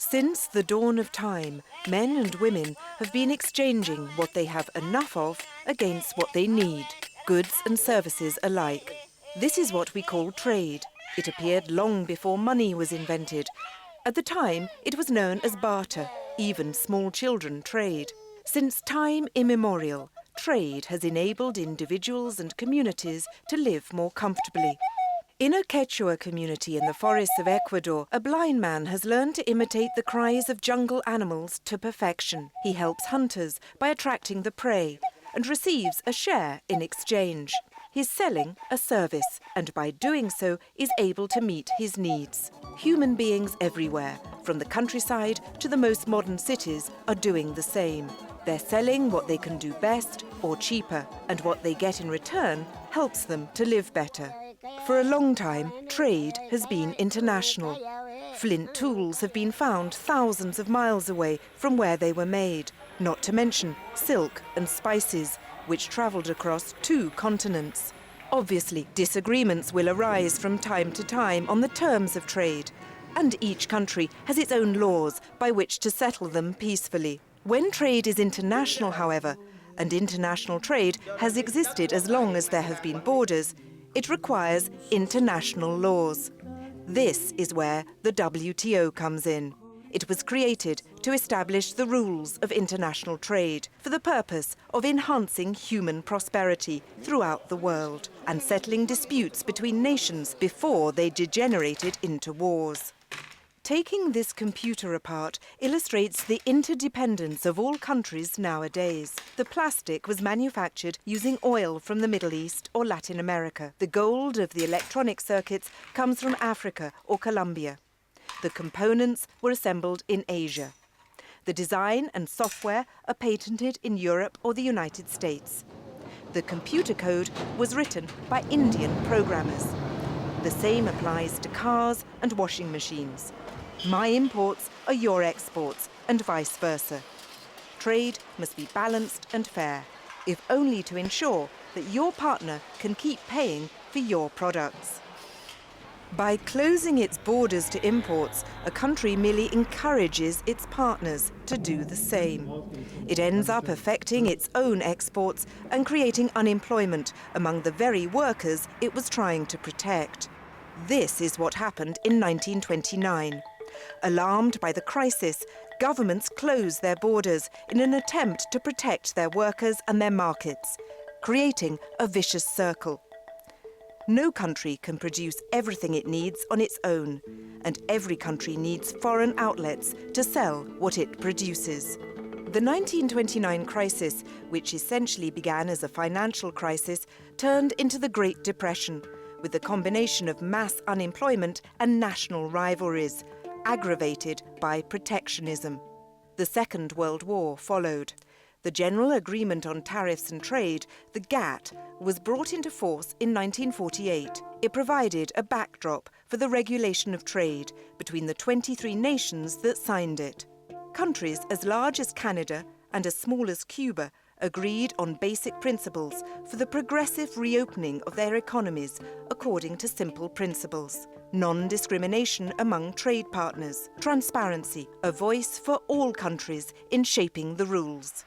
Since the dawn of time, men and women have been exchanging what they have enough of against what they need, goods and services alike. This is what we call trade. It appeared long before money was invented. At the time, it was known as barter. Even small children trade. Since time immemorial, trade has enabled individuals and communities to live more comfortably. In a Quechua community in the forests of Ecuador, a blind man has learned to imitate the cries of jungle animals to perfection. He helps hunters by attracting the prey and receives a share in exchange. He's selling a service, and by doing so is able to meet his needs. Human beings everywhere, from the countryside to the most modern cities, are doing the same. They're selling what they can do best or cheaper, and what they get in return helps them to live better. For a long time, trade has been international. Flint tools have been found thousands of miles away from where they were made, not to mention silk and spices, which travelled across 2 continents. Obviously, disagreements will arise from time to time on the terms of trade, and each country has its own laws by which to settle them peacefully. When trade is international, however, and international trade has existed as long as there have been borders, it requires international laws. This is where the WTO comes in. It was created to establish the rules of international trade for the purpose of enhancing human prosperity throughout the world and settling disputes between nations before they degenerated into wars. Taking this computer apart illustrates the interdependence of all countries nowadays. The plastic was manufactured using oil from the Middle East or Latin America. The gold of the electronic circuits comes from Africa or Colombia. The components were assembled in Asia. The design and software are patented in Europe or the United States. The computer code was written by Indian programmers. The same applies to cars and washing machines. My imports are your exports, and vice versa. Trade must be balanced and fair, if only to ensure that your partner can keep paying for your products. By closing its borders to imports, a country merely encourages its partners to do the same. It ends up affecting its own exports and creating unemployment among the very workers it was trying to protect. This is what happened in 1929. Alarmed by the crisis, governments closed their borders in an attempt to protect their workers and their markets, creating a vicious circle. No country can produce everything it needs on its own, and every country needs foreign outlets to sell what it produces. The 1929 crisis, which essentially began as a financial crisis, turned into the Great Depression, with a combination of mass unemployment and national rivalries, aggravated by protectionism. The Second World War followed. The General Agreement on Tariffs and Trade, the GATT, was brought into force in 1948. It provided a backdrop for the regulation of trade between the 23 nations that signed it. Countries as large as Canada and as small as Cuba agreed on basic principles for the progressive reopening of their economies according to simple principles. Non-discrimination among trade partners, transparency, a voice for all countries in shaping the rules.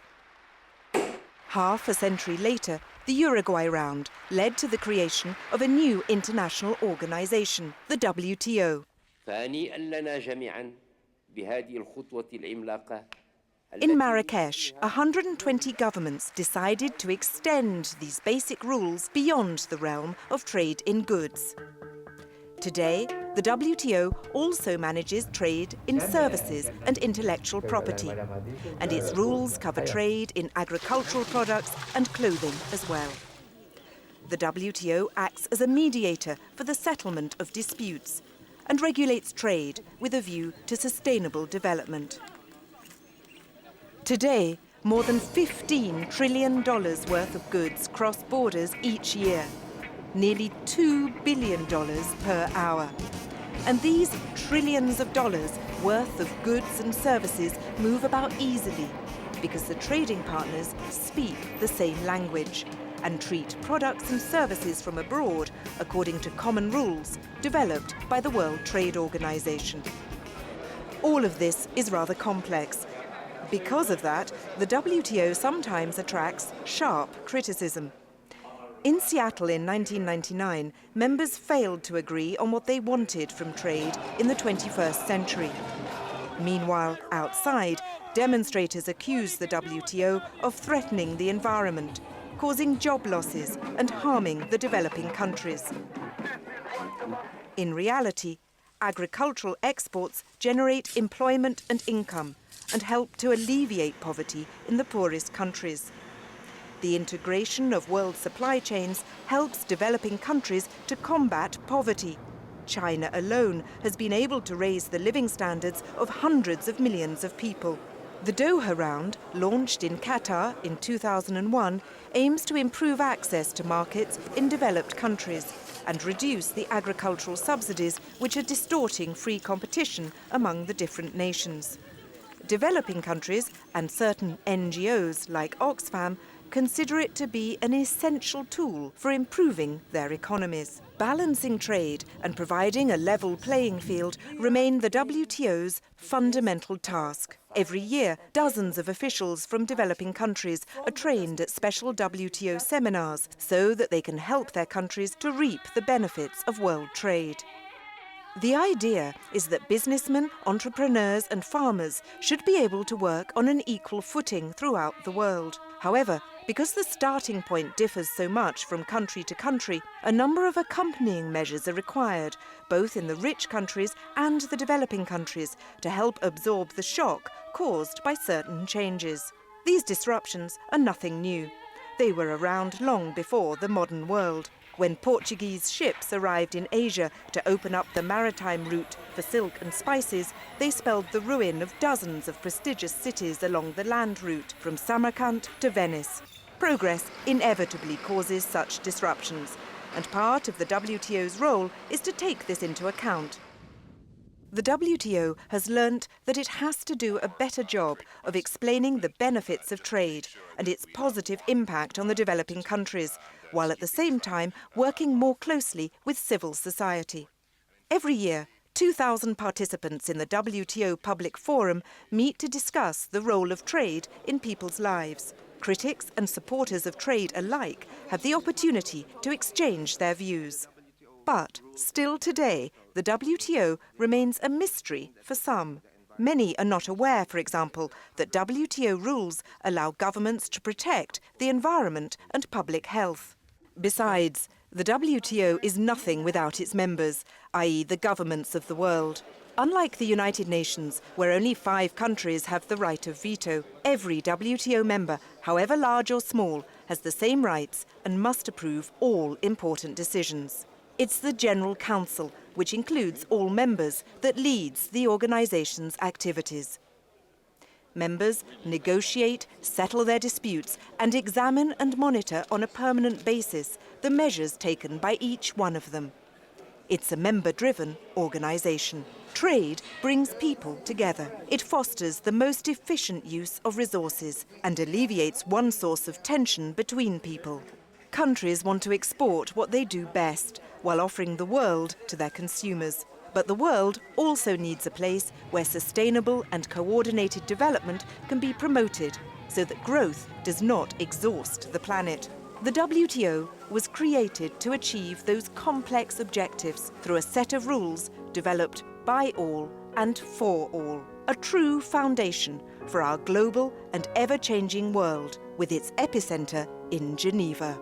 Half a century later, the Uruguay Round led to the creation of a new international organization, the WTO. In Marrakesh, 120 governments decided to extend these basic rules beyond the realm of trade in goods. Today, the WTO also manages trade in services and intellectual property, and its rules cover trade in agricultural products and clothing as well. The WTO acts as a mediator for the settlement of disputes and regulates trade with a view to sustainable development. Today, more than $15 trillion worth of goods cross borders each year, nearly $2 billion per hour. And these trillions of dollars worth of goods and services move about easily because the trading partners speak the same language and treat products and services from abroad according to common rules developed by the World Trade Organization. All of this is rather complex. Because of that, the WTO sometimes attracts sharp criticism. In Seattle in 1999, members failed to agree on what they wanted from trade in the 21st century. Meanwhile, outside, demonstrators accused the WTO of threatening the environment, causing job losses and harming the developing countries. In reality, agricultural exports generate employment and income and help to alleviate poverty in the poorest countries. The integration of world supply chains helps developing countries to combat poverty. China alone has been able to raise the living standards of hundreds of millions of people. The Doha Round, launched in Qatar in 2001, aims to improve access to markets in developed countries and reduce the agricultural subsidies which are distorting free competition among the different nations. Developing countries and certain NGOs like Oxfam consider it to be an essential tool for improving their economies. Balancing trade and providing a level playing field remain the WTO's fundamental task. Every year, dozens of officials from developing countries are trained at special WTO seminars so that they can help their countries to reap the benefits of world trade. The idea is that businessmen, entrepreneurs and farmers should be able to work on an equal footing throughout the world. However, because the starting point differs so much from country to country, a number of accompanying measures are required, both in the rich countries and the developing countries, to help absorb the shock caused by certain changes. These disruptions are nothing new. They were around long before the modern world. When Portuguese ships arrived in Asia to open up the maritime route for silk and spices, they spelled the ruin of dozens of prestigious cities along the land route from Samarkand to Venice. Progress inevitably causes such disruptions, and part of the WTO's role is to take this into account. The WTO has learnt that it has to do a better job of explaining the benefits of trade and its positive impact on the developing countries, while at the same time working more closely with civil society. Every year, 2,000 participants in the WTO Public Forum meet to discuss the role of trade in people's lives. Critics and supporters of trade alike have the opportunity to exchange their views. But still today, the WTO remains a mystery for some. Many are not aware, for example, that WTO rules allow governments to protect the environment and public health. Besides, the WTO is nothing without its members, i.e. the governments of the world. Unlike the United Nations, where only 5 countries have the right of veto, every WTO member, however large or small, has the same rights and must approve all important decisions. It's the General Council, which includes all members, that leads the organisation's activities. Members negotiate, settle their disputes, and examine and monitor on a permanent basis the measures taken by each one of them. It's a member-driven organisation. Trade brings people together. It fosters the most efficient use of resources and alleviates one source of tension between people. Countries want to export what they do best, while offering the world to their consumers. But the world also needs a place where sustainable and coordinated development can be promoted, so that growth does not exhaust the planet. The WTO was created to achieve those complex objectives through a set of rules developed by all and for all. A true foundation for our global and ever-changing world, with its epicentre in Geneva.